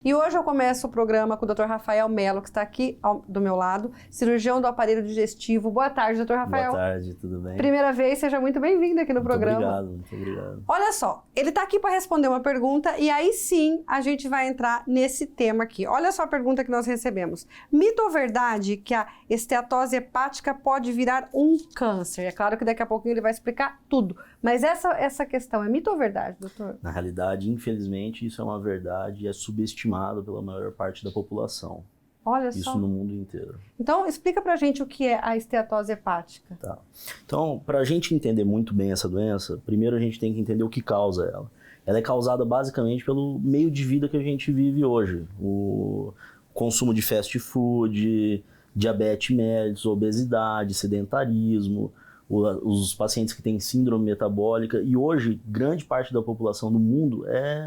E hoje eu começo o programa com o Dr. Rafael Mello, que está aqui do meu lado, cirurgião do aparelho digestivo. Boa tarde, Dr. Rafael. Boa tarde, tudo bem? Primeira vez, seja muito bem-vindo aqui no programa. Muito obrigado. Olha só, ele está aqui para responder uma pergunta e aí sim a gente vai entrar nesse tema aqui. Olha só a pergunta que nós recebemos. Mito ou verdade que a esteatose hepática pode virar um câncer? É claro que daqui a pouquinho ele vai explicar tudo, mas essa questão é mito ou verdade, doutor? Na realidade, infelizmente, isso é uma verdade e é subestimado pela maior parte da população. Olha só. Isso no mundo inteiro. Então, explica pra gente o que é a esteatose hepática. Tá. Então, para a gente entender muito bem essa doença, primeiro a gente tem que entender o que causa ela. Ela é causada basicamente pelo meio de vida que a gente vive hoje. O consumo de fast food, diabetes mellitus, obesidade, sedentarismo, os pacientes que têm síndrome metabólica, e hoje grande parte da população do mundo é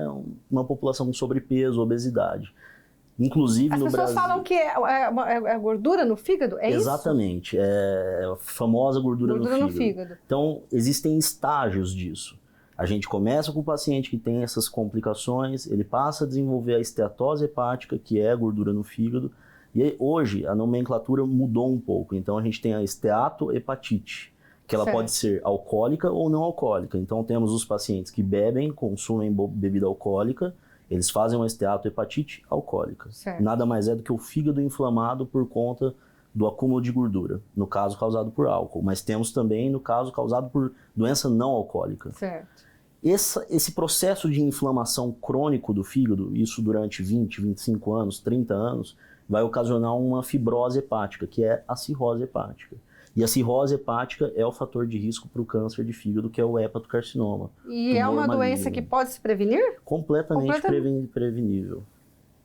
uma população com sobrepeso, obesidade. Inclusive no Brasil... As pessoas falam que é gordura no fígado, é Exatamente, isso? é a famosa gordura no fígado. Então, existem estágios disso. A gente começa com o paciente que tem essas complicações, ele passa a desenvolver a esteatose hepática, que é a gordura no fígado, e hoje a nomenclatura mudou um pouco. Então, a gente tem a esteatohepatite, que ela pode ser alcoólica ou não alcoólica. Então temos os pacientes que bebem, consumem bebida alcoólica, eles fazem uma esteatohepatite alcoólica. Certo. Nada mais é do que o fígado inflamado por conta do acúmulo de gordura, no caso causado por álcool. Mas temos também no caso causado por doença não alcoólica. Certo. Esse processo de inflamação crônico do fígado, isso durante 20, 25 anos, 30 anos, vai ocasionar uma fibrose hepática, que é a cirrose hepática. E a cirrose hepática é o fator de risco para o câncer de fígado, que é o hepatocarcinoma. E é uma doença que pode se prevenir? Completamente prevenível.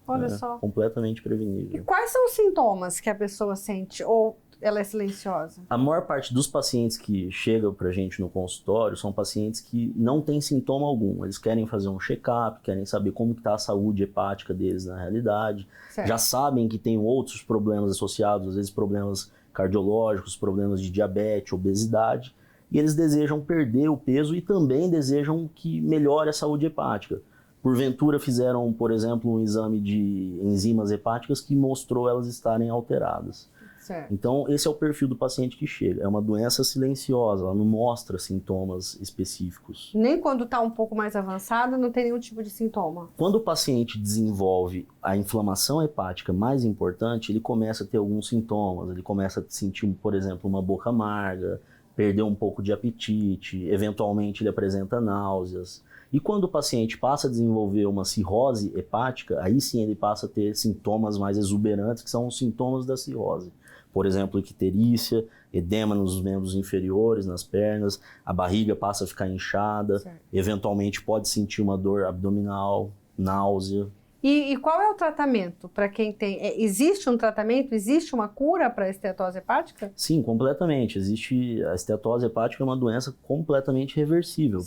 Olha só. Completamente prevenível. E quais são os sintomas que a pessoa sente ou ela é silenciosa? A maior parte dos pacientes que chegam para a gente no consultório são pacientes que não têm sintoma algum. Eles querem fazer um check-up, querem saber como está a saúde hepática deles na realidade. Certo. Já sabem que tem outros problemas associados, às vezes problemas cardiológicos, problemas de diabetes, obesidade, e eles desejam perder o peso e também desejam que melhore a saúde hepática. Porventura fizeram, por exemplo, um exame de enzimas hepáticas que mostrou elas estarem alteradas. Certo. Então, esse é o perfil do paciente que chega. É uma doença silenciosa, ela não mostra sintomas específicos. Nem quando está um pouco mais avançado, não tem nenhum tipo de sintoma? Quando o paciente desenvolve a inflamação hepática mais importante, ele começa a ter alguns sintomas. Ele começa a sentir, por exemplo, uma boca amarga, perder um pouco de apetite, eventualmente ele apresenta náuseas. E quando o paciente passa a desenvolver uma cirrose hepática, aí sim ele passa a ter sintomas mais exuberantes, que são os sintomas da cirrose. Por exemplo, icterícia, edema nos membros inferiores, nas pernas, a barriga passa a ficar inchada, certo. Eventualmente pode sentir uma dor abdominal, náusea. E qual é o tratamento para quem tem? Existe um tratamento? Existe uma cura para a esteatose hepática? Sim, completamente. A esteatose hepática é uma doença completamente reversível.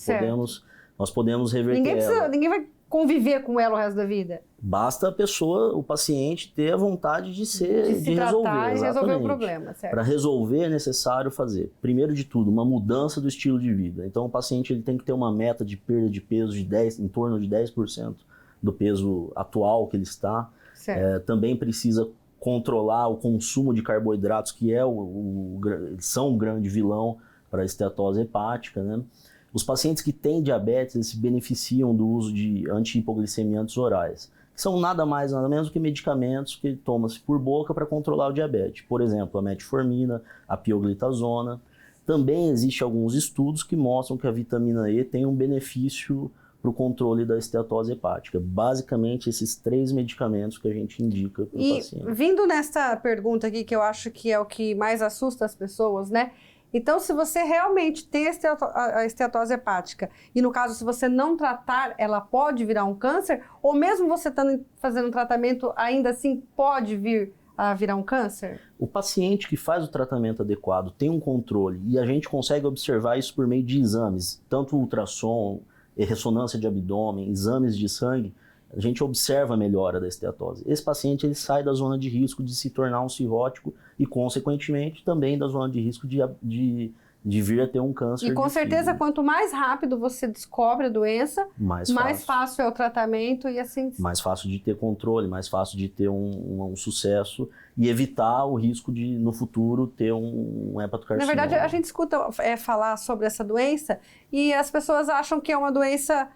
Nós podemos reverter ela. Ninguém vai conviver com ela o resto da vida. Basta o paciente ter a vontade de se tratar e resolver o problema, certo? Para resolver é necessário fazer, primeiro de tudo, uma mudança do estilo de vida. Então o paciente ele tem que ter uma meta de perda de peso em torno de 10% do peso atual que ele está. Também precisa controlar o consumo de carboidratos, que são um grande vilão para a esteatose hepática, né? Os pacientes que têm diabetes eles se beneficiam do uso de anti-hipoglicemiantes orais, que são nada mais nada menos do que medicamentos que toma-se por boca para controlar o diabetes. Por exemplo, a metformina, a pioglitazona. Também existem alguns estudos que mostram que a vitamina E tem um benefício para o controle da esteatose hepática. Basicamente, esses 3 medicamentos que a gente indica para o paciente. Vindo nesta pergunta aqui, que eu acho que é o que mais assusta as pessoas, né? Então, se você realmente tem a esteatose hepática, e no caso, se você não tratar, ela pode virar um câncer, ou mesmo você estando fazendo um tratamento, ainda assim pode vir a virar um câncer? O paciente que faz o tratamento adequado tem um controle, e a gente consegue observar isso por meio de exames, tanto ultrassom, ressonância de abdômen, exames de sangue, a gente observa a melhora da esteatose. Esse paciente ele sai da zona de risco de se tornar um cirrótico e, consequentemente, também da zona de risco de de vir a ter um câncer. E com de certeza, fígado. quanto mais rápido você descobre a doença, mais fácil é o tratamento e assim... Mais fácil de ter controle, mais fácil de ter um sucesso e evitar o risco de, no futuro, ter um hepatocarcinoma. Na verdade, a gente escuta falar sobre essa doença e as pessoas acham que é uma doença,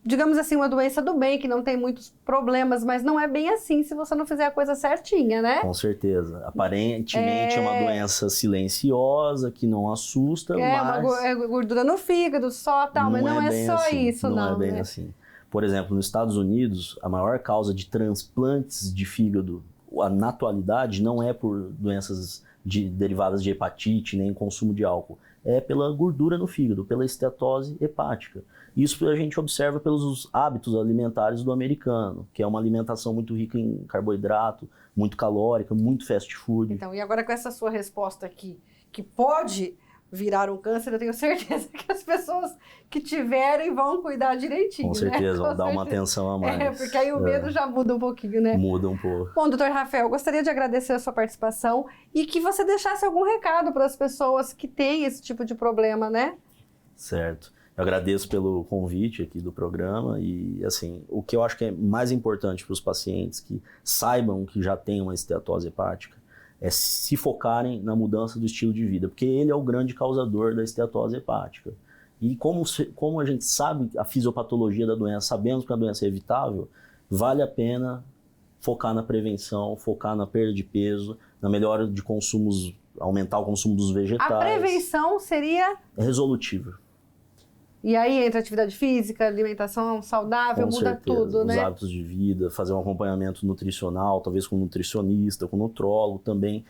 digamos assim, uma doença do bem, que não tem muitos problemas, mas não é bem assim se você não fizer a coisa certinha, né? Com certeza. Aparentemente é uma doença silenciosa, que não assusta, mas... uma gordura no fígado só, tal, mas não é só assim, isso, não. Não é bem né? assim. Por exemplo, nos Estados Unidos, a maior causa de transplantes de fígado, na atualidade, não é por doenças derivadas de hepatite, nem consumo de álcool. É pela gordura no fígado, pela esteatose hepática. Isso a gente observa pelos hábitos alimentares do americano, que é uma alimentação muito rica em carboidrato, muito calórica, muito fast food. Então, e agora com essa sua resposta aqui, que pode virar um câncer, eu tenho certeza que as pessoas que tiverem vão cuidar direitinho, Com certeza, né? vão dar uma atenção a mais. Porque aí o medo já muda um pouquinho, né? Muda um pouco. Bom, doutor Rafael, gostaria de agradecer a sua participação e que você deixasse algum recado para as pessoas que têm esse tipo de problema, né? Certo. Eu agradeço pelo convite aqui do programa e, assim, o que eu acho que é mais importante para os pacientes que saibam que já têm uma esteatose hepática é se focarem na mudança do estilo de vida, porque ele é o grande causador da esteatose hepática. E como a gente sabe a fisiopatologia da doença, sabemos que a doença é evitável, vale a pena focar na prevenção, focar na perda de peso, na melhora de consumos, aumentar o consumo dos vegetais. A prevenção seria... resolutiva. E aí entra atividade física, alimentação saudável, Com muda certeza, tudo, né? Os hábitos de vida, fazer um acompanhamento nutricional, talvez com um nutricionista, com um nutrólogo também,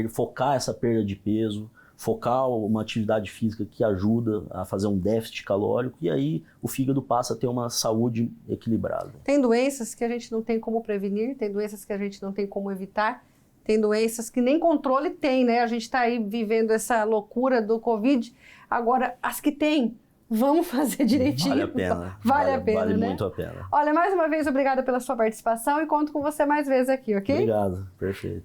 focar essa perda de peso, focar uma atividade física que ajuda a fazer um déficit calórico e aí o fígado passa a ter uma saúde equilibrada. Tem doenças que a gente não tem como prevenir, tem doenças que a gente não tem como evitar, tem doenças que nem controle tem, né? A gente está aí vivendo essa loucura do Covid. Agora, as que tem, vamos fazer direitinho. Vale a pena. Vale a pena, vale né? muito a pena. Olha, mais uma vez, obrigada pela sua participação e conto com você mais vezes aqui, ok? Obrigado, perfeito.